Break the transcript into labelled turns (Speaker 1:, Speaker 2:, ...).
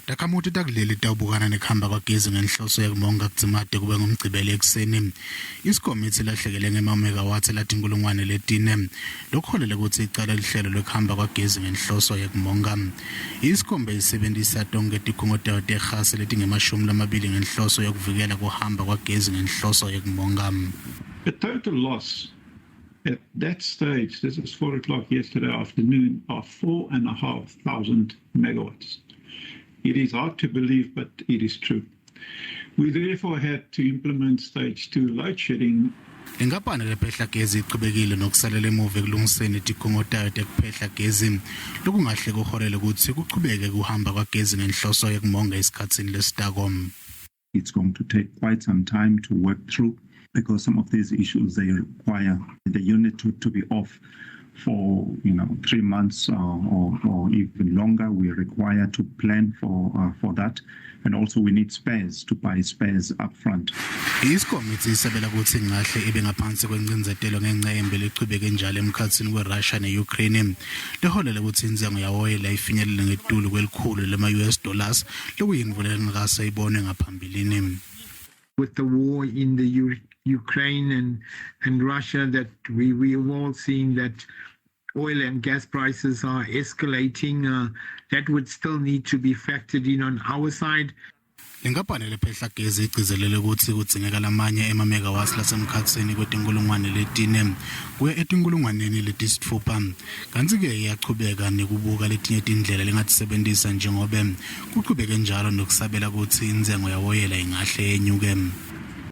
Speaker 1: Takamuti takuleli tawubukana nekhamba kwagezi ngenhloso yekumonga kudzimade kube ngumgcibelo ekseni. I-Eskom ithi lahlekele ngemamegawatts lathi 4 lokholele ukuthi icale luhlelo lwekhamba kwagezi ngenhloso yekumonga. I-Eskom beyisebenzisa tonke tikhungodawo tegesi letingemashumi ngenhloso yokuvikela kuhamba kwagezi ngenhloso yekumonga.
Speaker 2: The total loss at that stage, this is 4 o'clock yesterday afternoon, of 4,500 megawatts. It is hard to believe, but it is true. We therefore had to implement stage 2 load shedding.
Speaker 1: Inkapani lephehla gezi iqhubekile nokusalela emuva ekulungiseni tikhungodawo tekuphehla gezi lokungahle kuholele ukuthi kuqhubeke kuhamba kwagezi ngenhloso yekumonga esikhatsini lesitako.
Speaker 3: It's going to take quite some time to work through because some of these issues they require the unit to be off for 3 months or even longer. We require to plan for that, and also we need spares to buy spares up front.
Speaker 1: I-Eskom ithi isabela ukuthi ngahle ibe ngaphansi kwencindezelo ngenxa yembe liqhubeke njalo emkhatsini weRussia neUkraine leholele ukuthi inzengo yawoyela ifinyelele ngetulu kwelikhulu lema-US dollars lokuyimvula engase ibone ngaphambilini.
Speaker 4: With the war in the Ukraine and Russia, that we've all seen that oil and gas prices are escalating. That would still need to be factored in on our side.
Speaker 1: Inkapani lephehla gezi igcizelele ukuthi kudzingeka lamanye emamegawatts lasemkhatsini kweti-4 kuya eti-6 kanti-ke iyachubeka nekubuka letinye tindlela lengatisebenzisa njengobe kuqhubeke njalo nokusabela ukuthi inzengo yawoyela ingahle yenyuke.